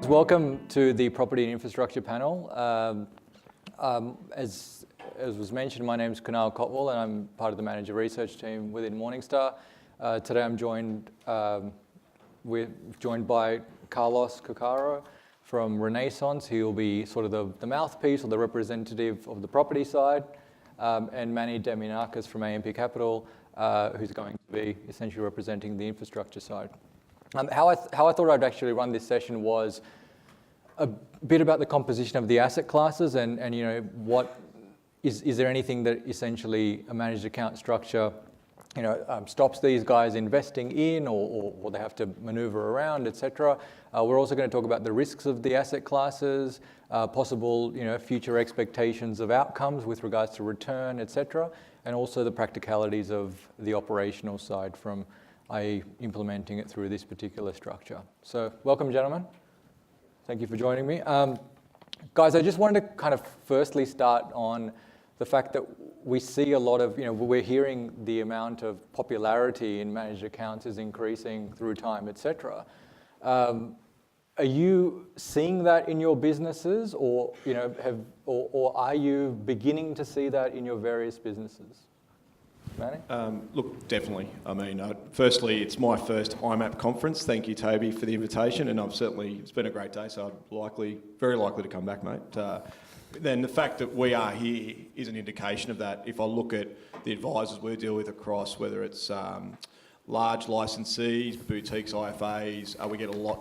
Welcome to the Property and Infrastructure panel. As was mentioned, my name is Kunal Kotwal and I'm part of the manager research team within Morningstar. Today I'm joined by Carlos Cucaro from Renaissance. He will be sort of the mouthpiece or the representative of the property side, and Manny Demianakis from AMP Capital, who's going to be essentially representing the infrastructure side. How I thought I'd actually run this session was a bit about the composition of the asset classes and what is there anything that essentially a managed account structure stops these guys investing in or they have to maneuver around, etc. We're also going to talk about the risks of the asset classes, possible future expectations of outcomes with regards to return, etc. And also the practicalities of the operational side from i.e. implementing it through this particular structure. So welcome, gentlemen. Thank you for joining me. Guys, I just wanted to kind of firstly start on the fact that we see a lot of, we're hearing the amount of popularity in managed accounts is increasing through time, etc. Are you seeing that in your businesses or are you beginning to see that in your various businesses? Manny? Look, definitely. I mean, firstly, it's my first IMAP conference. Thank you, Toby, for the invitation, and it's been a great day, so I'm very likely to come back, mate. Then the fact that we are here is an indication of that. If I look at the advisors we deal with across, whether it's large licensees, boutiques, IFAs,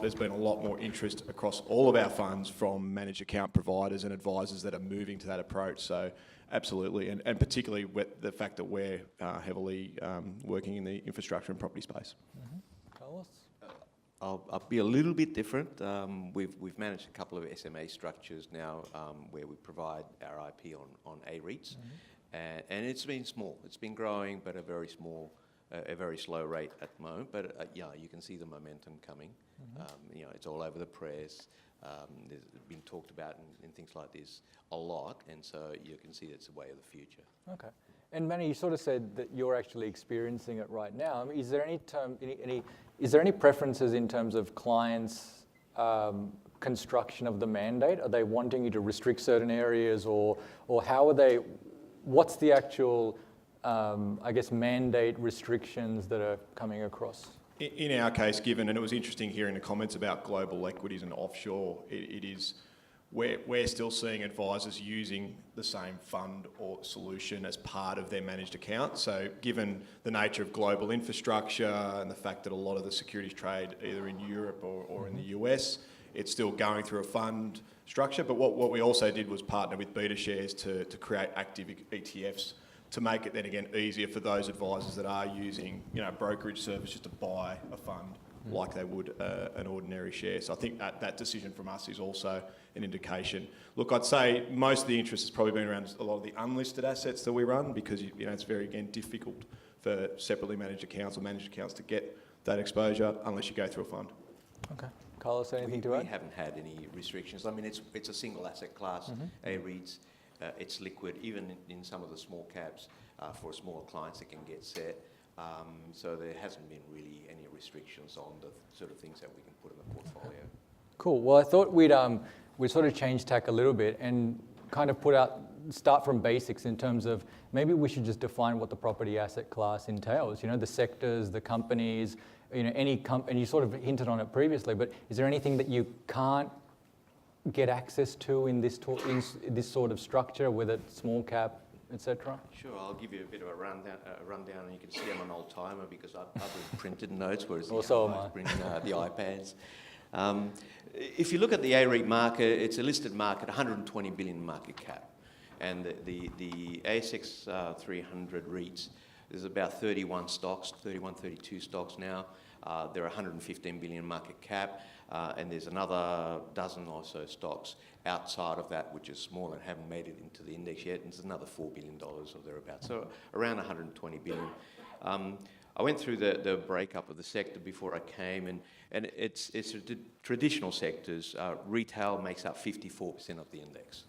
there's been a lot more interest across all of our funds from managed account providers and advisors that are moving to that approach. So absolutely, and particularly with the fact that we're heavily working in the infrastructure and property space. Mm-hmm. Carlos? I'll be a little bit different. We've managed a couple of SMA structures now where we provide our IP on REITs, and it's been small. It's been growing, but a very slow rate at the moment. But you can see the momentum coming. Mm-hmm. It's all over the press. There's been talked about in things like this a lot, and so you can see it's a way of the future. Okay. And Manny, you sort of said that you're actually experiencing it right now. I mean, is there any preferences in terms of clients' construction of the mandate? Are they wanting you to restrict certain areas, or how are they? What's the actual mandate restrictions that are coming across? In our case, given, and it was interesting hearing the comments about global equities and offshore, we're still seeing advisors using the same fund or solution as part of their managed account. So given the nature of global infrastructure and the fact that a lot of the securities trade either in Europe or in the US, it's still going through a fund structure. But what we also did was partner with Beta Shares to create active ETFs to make it then again easier for those advisors that are using brokerage services to buy a fund like they would an ordinary share. So I think that decision from us is also an indication. Look, I'd say most of the interest has probably been around a lot of the unlisted assets that we run because it's very difficult for separately managed accounts or managed accounts to get that exposure unless you go through a fund. Okay. Carlos, anything to add? We haven't had any restrictions. I mean, it's a single asset class, REITs. It's liquid, even in some of the small caps for smaller clients that can get set. So there hasn't been really any restrictions on the sort of things that we can put in the portfolio. Cool. Well, I thought we'd sort of change tack a little bit and kind of start from basics in terms of maybe we should just define what the property asset class entails. The sectors, the companies, any company. You sort of hinted on it previously, but is there anything that you can't get access to in this sort of structure, whether it's small cap, etc.? Sure, I'll give you a bit of a rundown, and you can see I'm an old timer because I've published printed notes, whereas the guys bring the iPads. If you look at the REIT market, it's a listed market, 120 billion market cap, and the ASX 300 REITs. There's about 32 stocks now. There are 115 billion market cap. And there's another dozen or so stocks outside of that, which is small and haven't made it into the index yet. And there's another $4 billion or thereabouts. So around 120 billion. I went through the breakup of the sector before I came, and it's the traditional sectors. Retail makes up 54% of the index.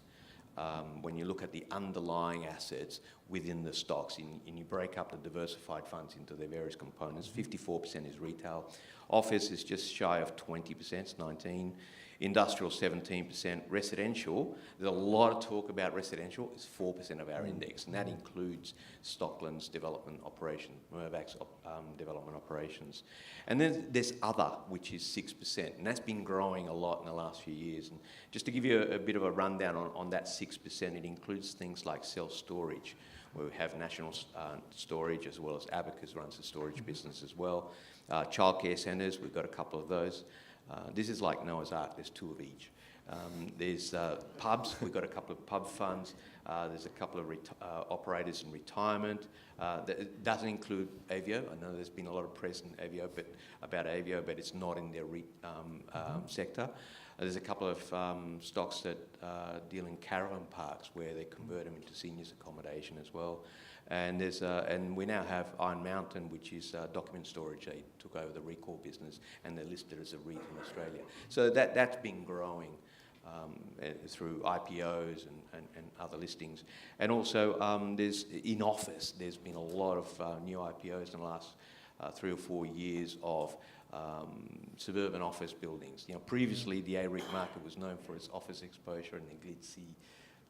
When you look at the underlying assets within the stocks, and you break up the diversified funds into their various components, 54% is retail. Office is just shy of 20%, it's 19%. industrial 17%, residential, there's a lot of talk about residential, it's 4% of our index, and that includes Stockland's development operation, Mirvac's development operations. And then there's other, which is 6%, and that's been growing a lot in the last few years. And just to give you a bit of a rundown on that 6%, it includes things like self-storage, where we have National Storage, as well as Abacus runs the storage business as well. Childcare centres, we've got a couple of those. This is like Noah's Ark, there's 2 of each. There's pubs, we've got a couple of pub funds. There's a couple of operators in retirement. That doesn't include Avio. I know there's been a lot of press about Avio, but it's not in their REIT sector. There's a couple of stocks that deal in caravan parks where they convert them into seniors accommodation as well. And and we now have Iron Mountain, which is document storage. They took over the Recall business, and they're listed as a REIT in Australia. So that's been growing through IPOs and other listings. And also there's in office, there's been a lot of new IPOs in the last 3 or 4 years of suburban office buildings. You know, previously the AREIT market was known for its office exposure and the glitzy,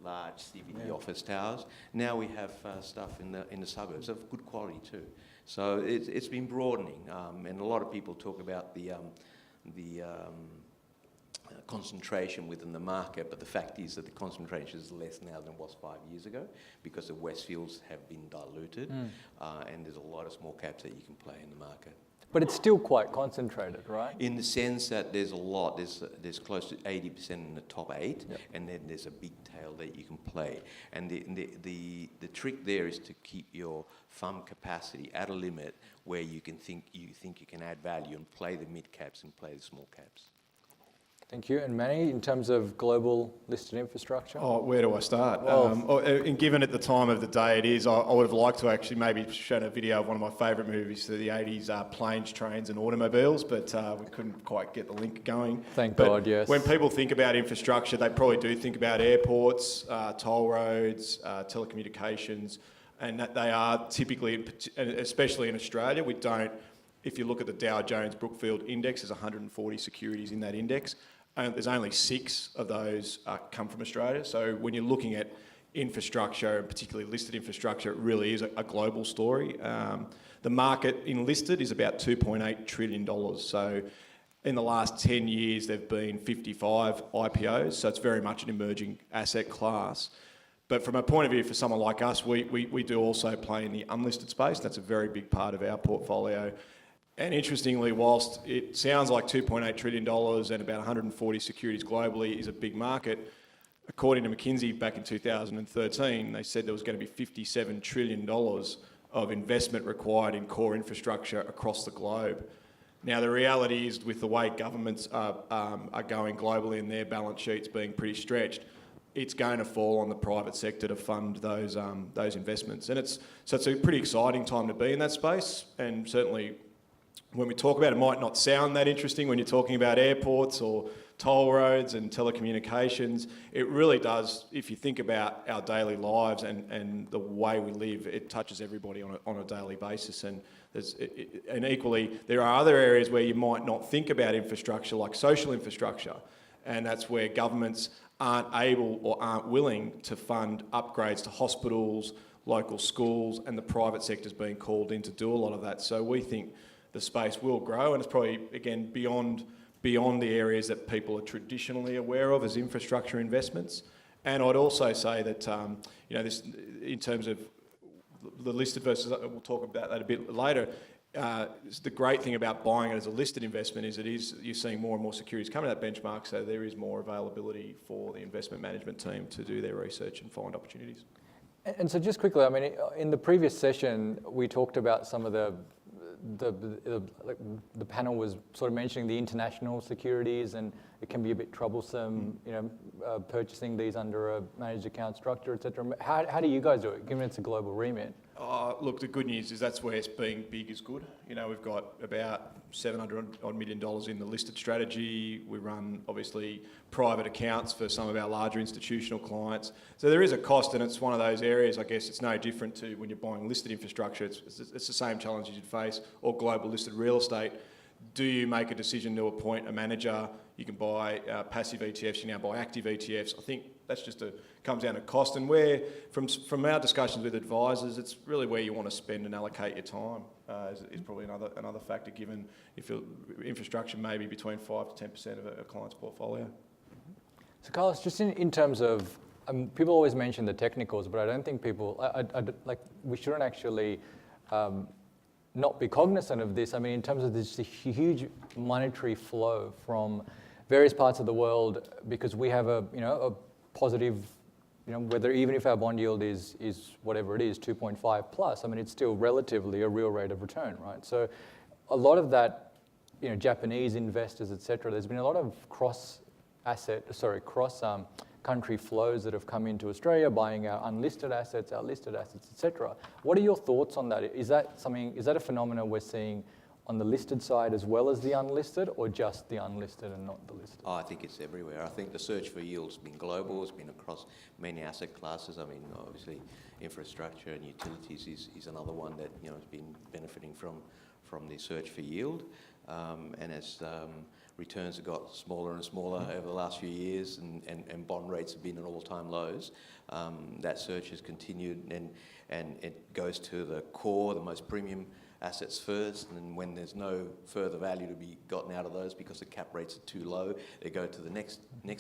large CBD office towers. Now we have stuff in the suburbs of good quality too. So it's been broadening, and a lot of people talk about the concentration within the market, but the fact is that the concentration is less now than it was 5 years ago because the Westfields have been diluted, and there's a lot of small caps that you can play in the market. But it's still quite concentrated, right? In the sense that there's a lot, there's close to 80% in the top 8, and then there's a big tail that you can play. And the trick there is to keep your fund capacity at a limit where you think you can add value and play the mid caps and play the small caps. Thank you. And Manny, in terms of global listed infrastructure? Oh, where do I start? And given at the time of the day it is, I would have liked to actually maybe shown a video of one of my favourite movies of the 80s, Planes, Trains and Automobiles, but we couldn't quite get the link going. Thank God, yes. When people think about infrastructure, they probably do think about airports, toll roads, telecommunications, and that they are typically, especially in Australia, we don't, if you look at the Dow Jones Brookfield Index, there's 140 securities in that index. There's only 6 of those come from Australia. So when you're looking at infrastructure, and particularly listed infrastructure, it really is a global story. The market in listed is about $2.8 trillion. So in the last 10 years, there have been 55 IPOs. So it's very much an emerging asset class. But from a point of view for someone like us, we do also play in the unlisted space. That's a very big part of our portfolio. And interestingly, whilst it sounds like $2.8 trillion and about 140 securities globally is a big market, according to McKinsey back in 2013, they said there was going to be $57 trillion of investment required in core infrastructure across the globe. Now, the reality is with the way governments are going globally and their balance sheets being pretty stretched, it's going to fall on the private sector to fund those investments. And it's a pretty exciting time to be in that space, and certainly when we talk about it, it might not sound that interesting when you're talking about airports or toll roads and telecommunications. It really does, if you think about our daily lives and the way we live, it touches everybody on a daily basis. And equally, there are other areas where you might not think about infrastructure, like social infrastructure, and that's where governments aren't able or aren't willing to fund upgrades to hospitals, local schools, and the private sector's being called in to do a lot of that. So we think the space will grow, and it's probably, again, beyond the areas that people are traditionally aware of as infrastructure investments. And I'd also say that, this, in terms of the listed versus, we'll talk about that a bit later, the great thing about buying it as a listed investment is you're seeing more and more securities coming to that benchmark, so there is more availability for the investment management team to do their research and find opportunities. And so just quickly, I mean, in the previous session, we talked about some of the panel was sort of mentioning the international securities, and it can be a bit troublesome, purchasing these under a managed account structure, etc. How do you guys do it, given it's a global remit? Look, the good news is that's where being big is good. We've got about $700 million in the listed strategy. We run, obviously, private accounts for some of our larger institutional clients. So there is a cost, and it's one of those areas, I guess, it's no different to when you're buying listed infrastructure. It's the same challenges you'd face, or global listed real estate. Do you make a decision to appoint a manager? You can buy passive ETFs. You now buy active ETFs. I think that's comes down to cost. And from our discussions with advisors, it's really where you want to spend and allocate your time is probably another factor. Given if infrastructure may be between 5 to 10% of a client's portfolio. So Carlos, just in terms of people always mention the technicals, but I don't think we shouldn't actually not be cognizant of this. I mean, in terms of this huge monetary flow from various parts of the world, because we have a positive, whether even if our bond yield is whatever it is, 2.5 plus, I mean, it's still relatively a real rate of return, right? So a lot of that, Japanese investors, et cetera, there's been a lot of cross country flows that have come into Australia, buying our unlisted assets, our listed assets, et cetera. What are your thoughts on that? Is that a phenomenon we're seeing on the listed side as well as the unlisted, or just the unlisted and not the listed? I think it's everywhere. I think the search for yield's been global. It's been across many asset classes. I mean, obviously, infrastructure and utilities is another one that has been benefiting from the search for yield. And as returns have got smaller and smaller over the last few years, and bond rates have been at all-time lows, that search has continued, and it goes to the core, the most premium assets first, and when there's no further value to be gotten out of those because the cap rates are too low, they go to the next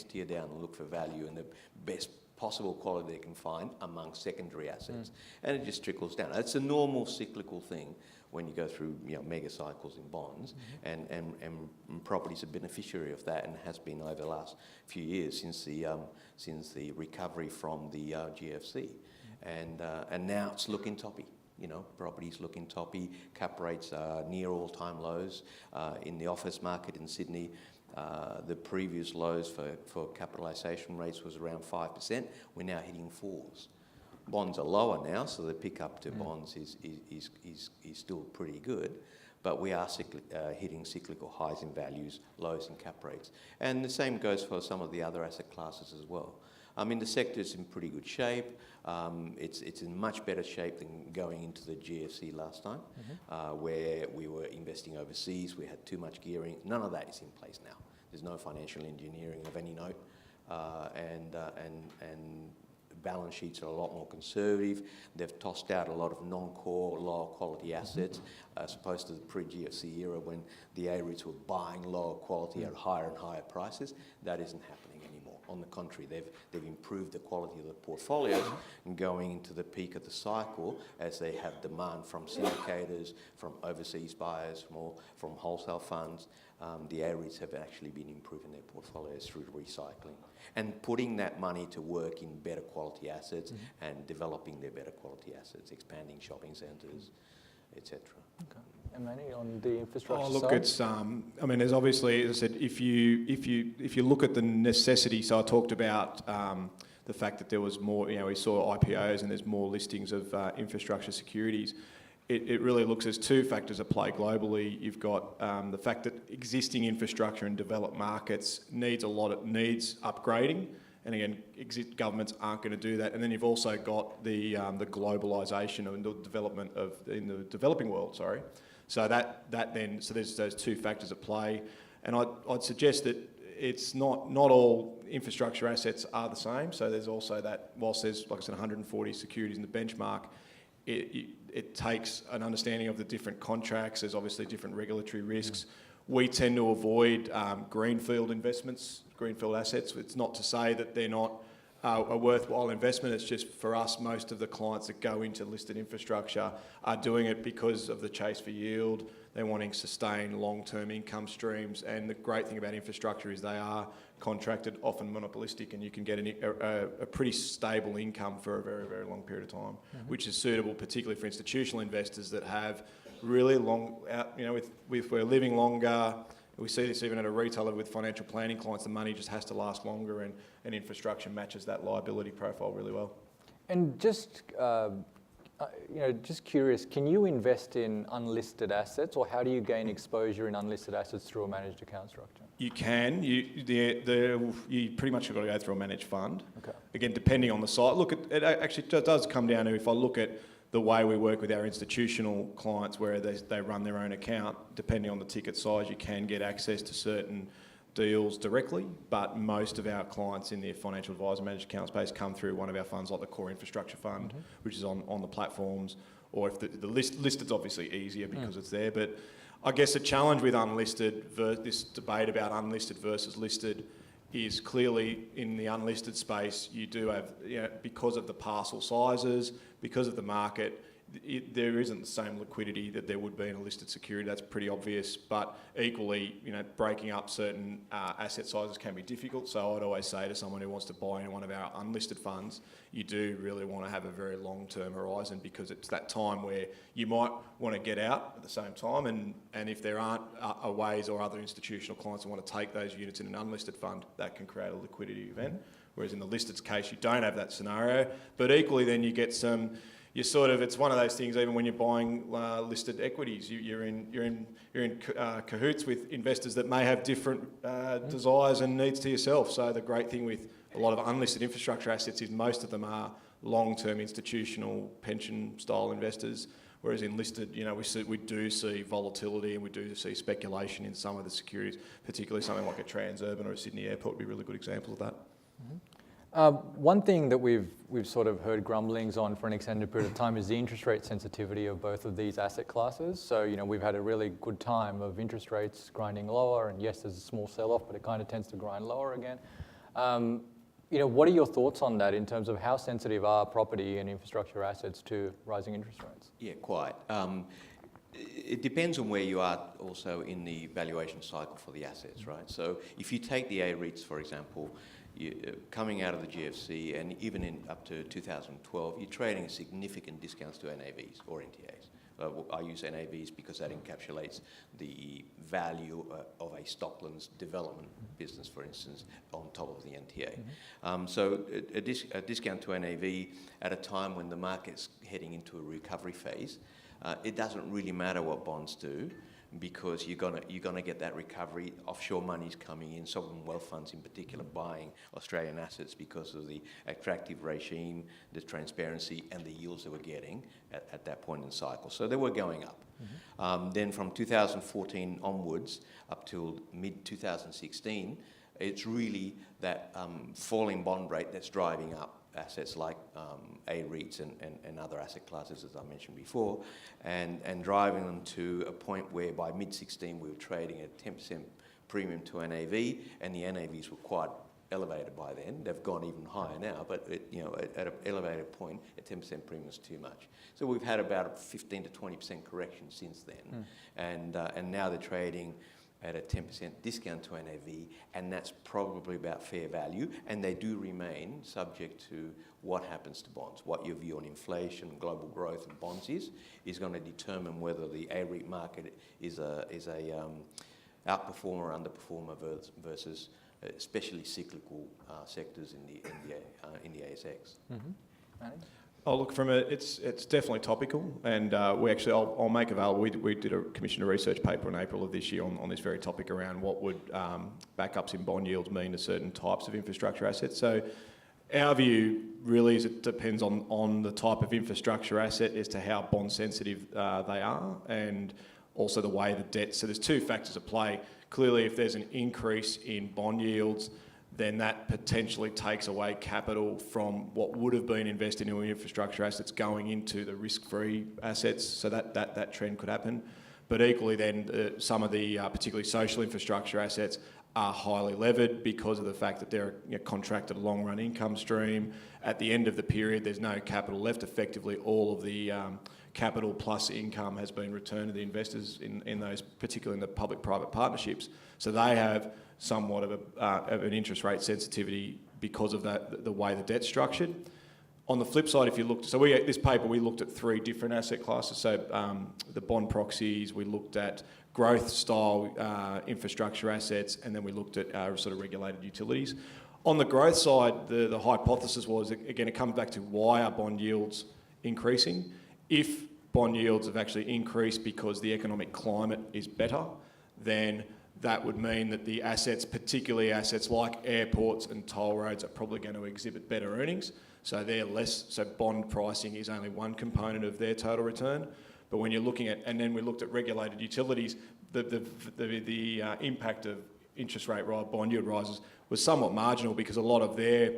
tier down and look for value in the best possible quality they can find among secondary assets. And it just trickles down. It's a normal cyclical thing when you go through mega cycles in bonds, and property's a beneficiary of that, and has been over the last few years since the recovery from the GFC, and now it's looking toppy. Property's looking toppy. Cap rates are near all-time lows in the office market in Sydney. The previous lows for capitalisation rates was around 5%. We're now hitting 4s. Bonds are lower now, so the pickup to bonds is still pretty good, but we are hitting cyclical highs in values, lows in cap rates. And the same goes for some of the other asset classes as well. I mean, the sector's in pretty good shape. It's in much better shape than going into the GFC last time, where we were investing overseas. We had too much gearing. None of that is in place now. There's no financial engineering of any note, and balance sheets are a lot more conservative. They've tossed out a lot of non-core, lower quality assets, as opposed to the pre-GFC era when the REITs were buying lower quality at higher and higher prices. That isn't happening anymore. On the contrary, they've improved the quality of the portfolios, and going into the peak of the cycle, as they have demand from syndicators, from overseas buyers, from wholesale funds, the REITs have actually been improving their portfolios through recycling and putting that money to work in better quality assets and developing their better quality assets, expanding shopping centres, etc. Okay. And Manny, on the infrastructure look, side? it's. I mean, there's obviously, as I said, if you look at the necessity. So I talked about the fact that there was more. We saw IPOs and there's more listings of infrastructure securities. It really looks as two factors at play globally. You've got the fact that existing infrastructure in developed markets needs upgrading, and again, governments aren't going to do that. And then you've also got the globalisation and the development in the developing world. Sorry, so so there's those two factors at play, and I'd suggest that it's not all infrastructure assets are the same. So there's also that whilst there's, like I said, 140 securities in the benchmark. It takes an understanding of the different contracts. There's obviously different regulatory risks. We tend to avoid greenfield investments, greenfield assets. It's not to say that they're not a worthwhile investment. It's just for us, most of the clients that go into listed infrastructure are doing it because of the chase for yield. They're wanting sustained long-term income streams. And the great thing about infrastructure is they are contracted, often monopolistic, and you can get a pretty stable income for a very, very long period of time, which is suitable particularly for institutional investors that have really long, if we're living longer. We see this even at a retailer with financial planning clients. The money just has to last longer, and infrastructure matches that liability profile really well. And just curious, can you invest in unlisted assets, or how do you gain exposure in unlisted assets through a managed account structure? You can. You pretty much have got to go through a managed fund. Okay. Again, depending on the site. Look, it actually does come down to, if I look at the way we work with our institutional clients, where they run their own account, depending on the ticket size, you can get access to certain deals directly, but most of our clients in the financial advisor managed account space come through one of our funds like the Core Infrastructure Fund, which is on the platforms, or if the listed's obviously easier because it's there. But I guess the challenge with unlisted, this debate about unlisted versus listed, is clearly in the unlisted space, you do have, because of the parcel sizes, because of the market, there isn't the same liquidity that there would be in a listed security. That's pretty obvious. But equally, breaking up certain asset sizes can be difficult. So I'd always say to someone who wants to buy in one of our unlisted funds, you do really want to have a very long-term horizon, because it's that time where you might want to get out at the same time. And if there aren't ways or other institutional clients who want to take those units in an unlisted fund, that can create a liquidity event. Whereas in the listed case, you don't have that scenario. But equally, then you get some. It's one of those things. Even when you're buying listed equities, you're in cahoots with investors that may have different desires and needs to yourself. So the great thing with a lot of unlisted infrastructure assets is most of them are long-term institutional pension-style investors. Whereas in listed, we do see volatility and we do see speculation in some of the securities, particularly something like a Transurban or a Sydney Airport would be a really good example of that. Mm-hmm. One thing that we've sort of heard grumblings on for an extended period of time is the interest rate sensitivity of both of these asset classes. So, we've had a really good time of interest rates grinding lower, and yes, there's a small sell-off, but it kind of tends to grind lower again. What are your thoughts on that in terms of how sensitive are property and infrastructure assets to rising interest rates? Yeah, quite. It depends on where you are also in the valuation cycle for the assets, right? So if you take the A-REITs, for example, coming out of the GFC and even up to 2012, you're trading significant discounts to NAVs or NTAs. I use NAVs because that encapsulates the value of a Stockland's development business, for instance, on top of the NTA. So a discount to NAV at a time when the market's heading into a recovery phase, it doesn't really matter what bonds do, because you're gonna get that recovery. Offshore money's coming in, sovereign wealth funds in particular buying Australian assets because of the attractive regime, the transparency, and the yields they were getting at that point in the cycle. So they were going up. Then from 2014 onwards up till mid-2016, it's really that falling bond rate that's driving up assets like A-REITs and other asset classes, as I mentioned before, and driving them to a point where by mid-16 we were trading at 10% premium to NAV, and the NAVs were quite elevated by then. They've gone even higher now, but at an elevated point, a 10% premium is too much. So we've had about a 15 to 20% correction since then, and now they're trading at a 10% discount to NAV, and that's probably about fair value, and they do remain subject to what happens to bonds. What your view on inflation, global growth and bonds is going to determine whether the A-REIT market is a outperformer or underperformer versus especially cyclical sectors in the ASX. Mm-hmm. Oh, look, it's definitely topical, and I'll make available. We commissioned a research paper in April of this year on this very topic around what would backups in bond yields mean to certain types of infrastructure assets. So our view really is it depends on the type of infrastructure asset as to how bond sensitive they are, and also the way the debt. So there's two factors at play. Clearly, if there's an increase in bond yields, then that potentially takes away capital from what would have been invested in infrastructure assets going into the risk-free assets, so that trend could happen. But equally then, some of the particularly social infrastructure assets are highly levered because of the fact that they're contracted long-run income stream. At the end of the period, there's no capital left. Effectively, all of the capital plus income has been returned to the investors in those, particularly in the public-private partnerships. So they have somewhat of an interest rate sensitivity because of that, the way the debt's structured. On the flip side, if you looked, this paper we looked at three different asset classes. So the bond proxies, we looked at growth style infrastructure assets, and then we looked at sort of regulated utilities. On the growth side, the hypothesis was, again, it comes back to why are bond yields increasing? If bond yields have actually increased because the economic climate is better, then that would mean that the assets, particularly assets like airports and toll roads, are probably going to exhibit better earnings. So they're less. So bond pricing is only one component of their total return. But when you're looking at, and then we looked at regulated utilities, the impact of interest rate rise, bond yield rises, was somewhat marginal because a lot of their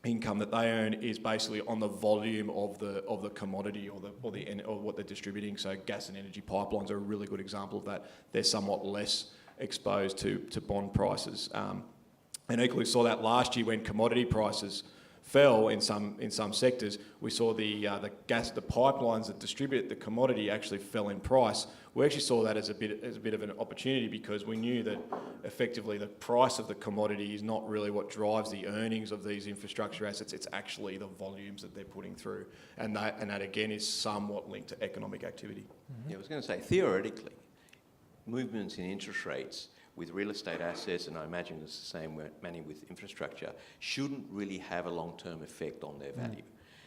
income that they earn is basically on the volume of the commodity or what they're distributing. So gas and energy pipelines are a really good example of that. They're somewhat less exposed to bond prices, and equally saw that last year when commodity prices fell in some sectors. We saw the pipelines that distribute the commodity actually fell in price. We actually saw that as a bit of an opportunity because we knew that effectively the price of the commodity is not really what drives the earnings of these infrastructure assets. It's actually the volumes that they're putting through, and that again is somewhat linked to economic activity. Mm-hmm. Yeah, I was going to say theoretically, movements in interest rates with real estate assets, and I imagine it's the same with infrastructure, shouldn't really have a long-term effect on their value.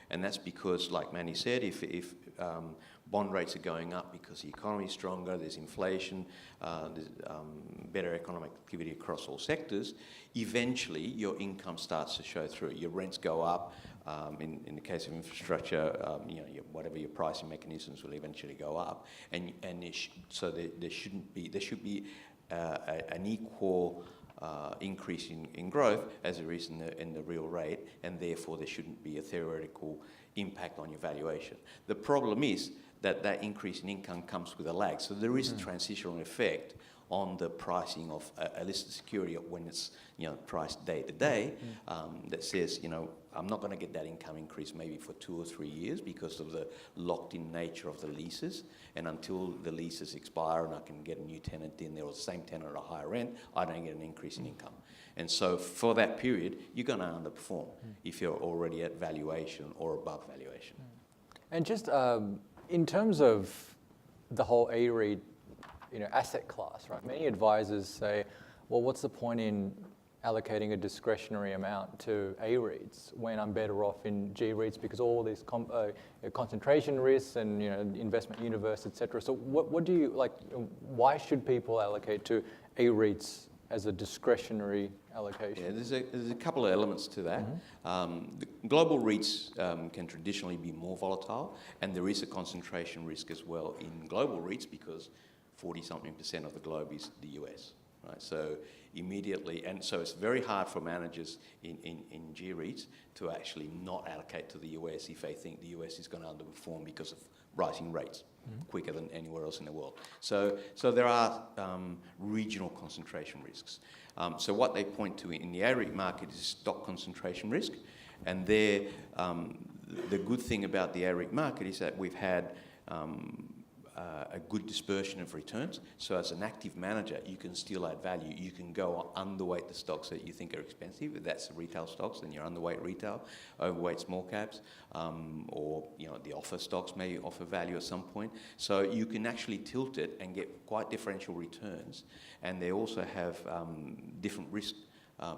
And that's because, like Manny said, if bond rates are going up because the economy is stronger, there's inflation, there's better economic activity across all sectors, eventually your income starts to show through. Your rents go up. In the case of infrastructure, whatever your pricing mechanisms will eventually go up, so there should be an equal increase in growth as there is in the real rate, and therefore there shouldn't be a theoretical impact on your valuation. The problem is that increase in income comes with a lag, so there is a transitional effect on the pricing of a listed security when it's priced day to day, that says I'm not going to get that income increase maybe for 2 or 3 years because of the locked-in nature of the leases, and until the leases expire and I can get a new tenant in there or the same tenant at a higher rent, I don't get an increase in income. And so for that period, you're going to underperform if you're already at valuation or above valuation. And just in terms of the whole AREIT asset class, right? Many advisors say, well, what's the point in allocating a discretionary amount to AREITs when I'm better off in G-REITs because all these concentration risks and investment universe, etc. So what do you like? Why should people allocate to AREITs as a discretionary allocation? Yeah, there's a couple of elements to that. The global REITs can traditionally be more volatile, and there is a concentration risk as well in global REITs because 40-something% of the globe is the US, right? So immediately, and so it's very hard for managers in G-REITs to actually not allocate to the US if they think the US is going to underperform because of rising rates quicker than anywhere else in the world. So there are regional concentration risks. So what they point to in the AREIT market is stock concentration risk, and the good thing about the AREIT market is that we've had a good dispersion of returns. So as an active manager, you can still add value. You can go underweight the stocks that you think are expensive. If that's retail stocks, then you're underweight retail, overweight small caps, or the offer stocks may offer value at some point. So you can actually tilt it and get quite differential returns. And they also have different risk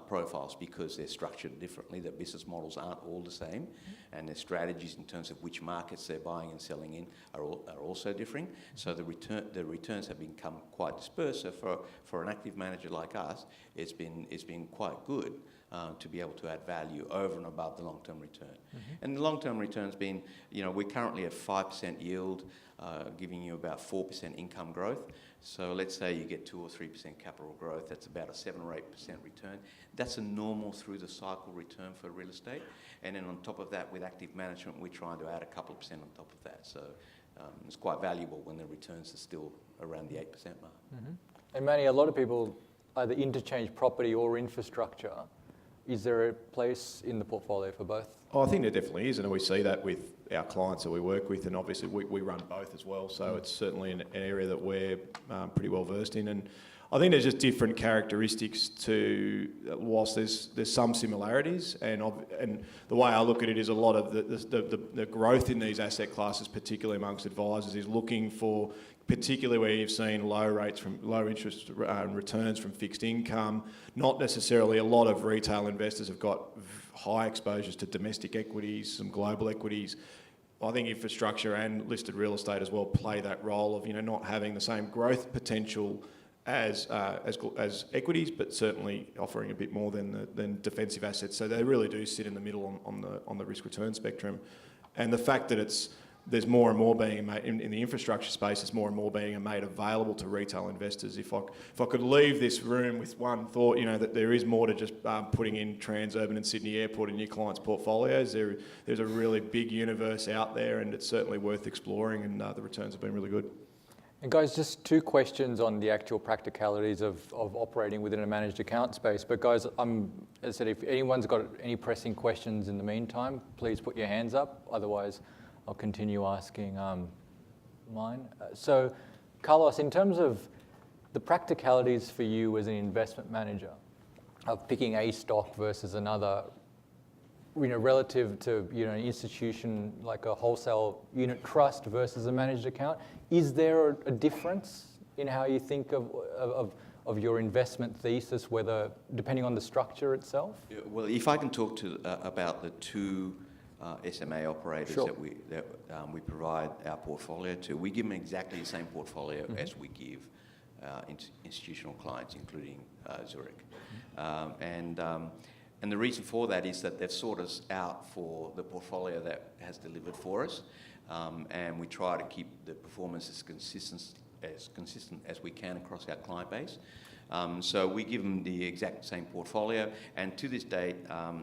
profiles because they're structured differently. Their business models aren't all the same, and their strategies in terms of which markets they're buying and selling in are also differing. So the returns have become quite dispersed. So for an active manager like us, it's been quite good to be able to add value over and above the long-term return. And the long-term return's been, we're currently at 5% yield, giving you about 4% income growth. So let's say you get 2 or 3% capital growth, that's about a 7 or 8% return. That's a normal through the cycle return for real estate. And then on top of that, with active management, we're trying to add a couple of percent on top of that. So it's quite valuable when the returns are still around the 8% mark. And Manny, a lot of people either interchange property or infrastructure. Is there a place in the portfolio for both? Oh, I think there definitely is, and we see that with our clients that we work with, and obviously we run both as well, so it's certainly an area that we're pretty well versed in. And I think there's just different characteristics to, whilst there's some similarities, and the way I look at it is a lot of the growth in these asset classes, particularly amongst advisors, is looking for, particularly where you've seen low interest returns from fixed income. Not necessarily a lot of retail investors have got high exposures to domestic equities, some global equities. I think infrastructure and listed real estate as well play that role of not having the same growth potential as equities, but certainly offering a bit more than defensive assets. So they really do sit in the middle on the risk return spectrum, and the fact that it's there's more and more being made in the infrastructure space. There's more and more being made available to retail investors. If I could leave this room with one thought, that there is more to just putting in Transurban and Sydney Airport in your clients' portfolios. There's a really big universe out there, and it's certainly worth exploring. And the returns have been really good. And guys, just 2 questions on the actual practicalities of operating within a managed account space. But guys, as I said, if anyone's got any pressing questions in the meantime, please put your hands up. Otherwise, I'll continue asking mine. So, Carlos, in terms of the practicalities for you as an investment manager of picking a stock versus another, relative to an institution like a wholesale unit trust versus a managed account, is there a difference in how you think of your investment thesis, whether depending on the structure itself? Yeah, well, if I can talk about the 2 SMA operators sure. that we provide our portfolio to, we give them exactly the same portfolio as we give institutional clients, including Zurich. And the reason for that is that they've sought us out for the portfolio that has delivered for us, and we try to keep the performance as consistent as we can across our client base. So we give them the exact same portfolio, and to this date,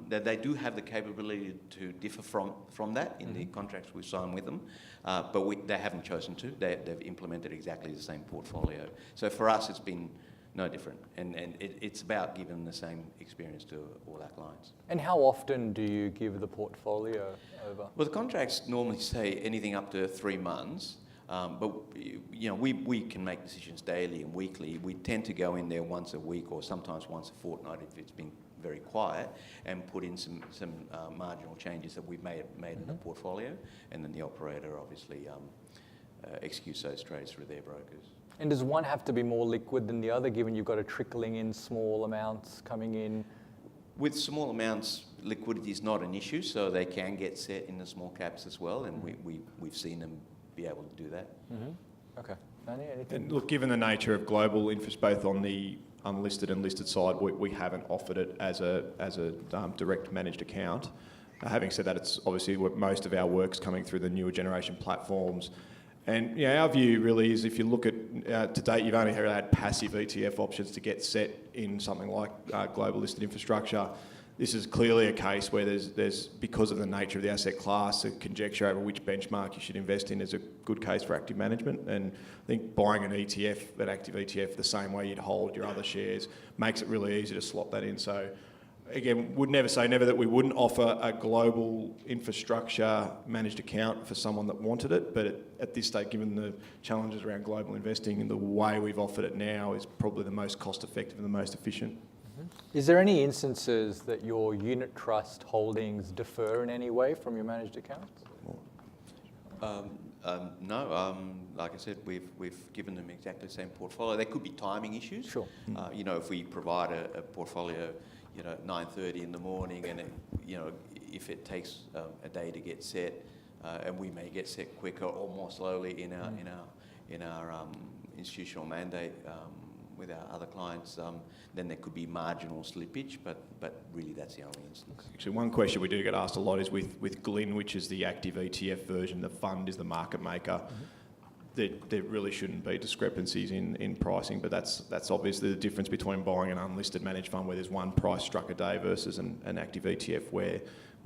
they do have the capability to differ from that in the contracts we sign with them, but they haven't chosen to. They've implemented exactly the same portfolio. So for us, it's been no different, and it's about giving the same experience to all our clients. And how often do you give the portfolio over? Well, the contracts normally say anything up to 3 months, but we can make decisions daily and weekly. We tend to go in there once a week or sometimes once a fortnight if it's been very quiet, and put in some marginal changes that we've made in the portfolio, and then the operator obviously executes those trades through their brokers. And does one have to be more liquid than the other, given you've got a trickling in small amounts coming in? With small amounts, liquidity is not an issue, so they can get set in the small caps as well, and we've seen them be able to do that. Okay. Manny, anything? And look, given the nature of global interest, both on the unlisted and listed side, we haven't offered it as a direct managed account. Having said that, it's obviously most of our work's coming through the newer generation platforms. And our view really is, if you look at to date, you've only had passive ETF options to get set in something like global listed infrastructure. This is clearly a case where there's because of the nature of the asset class, a conjecture over which benchmark you should invest in is a good case for active management. And I think buying an ETF, an active ETF, the same way you'd hold your other shares, makes it really easy to slot that in. So again, would never say never that we wouldn't offer a global infrastructure managed account for someone that wanted it, but at this stage, given the challenges around global investing and the way we've offered it now, is probably the most cost effective and the most efficient. Is there any instances that your unit trust holdings differ in any way from your managed accounts? No, like I said, we've given them exactly the same portfolio. There could be timing issues. Sure. If we provide a portfolio, at 9:30 in the morning, and if it takes a day to get set, and we may get set quicker or more slowly in our institutional mandate with our other clients, then there could be marginal slippage, but really that's the only instance. Actually, one question we do get asked a lot is with Glyn, which is the active ETF version, the fund is the market maker. There really shouldn't be discrepancies in pricing, but that's obviously the difference between buying an unlisted managed fund where there's one price struck a day versus an active ETF where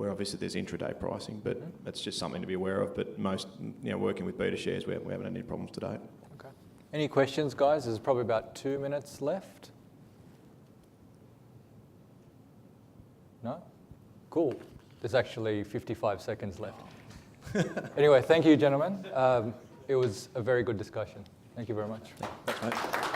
obviously there's intraday pricing, but that's just something to be aware of. But most, working with beta shares, we haven't had any problems to date. Okay. Any questions, guys? There's probably about 2 minutes left. No? Cool. There's actually 55 seconds left. Anyway, thank you, gentlemen. It was a very good discussion. Thank you very much. Thanks, mate.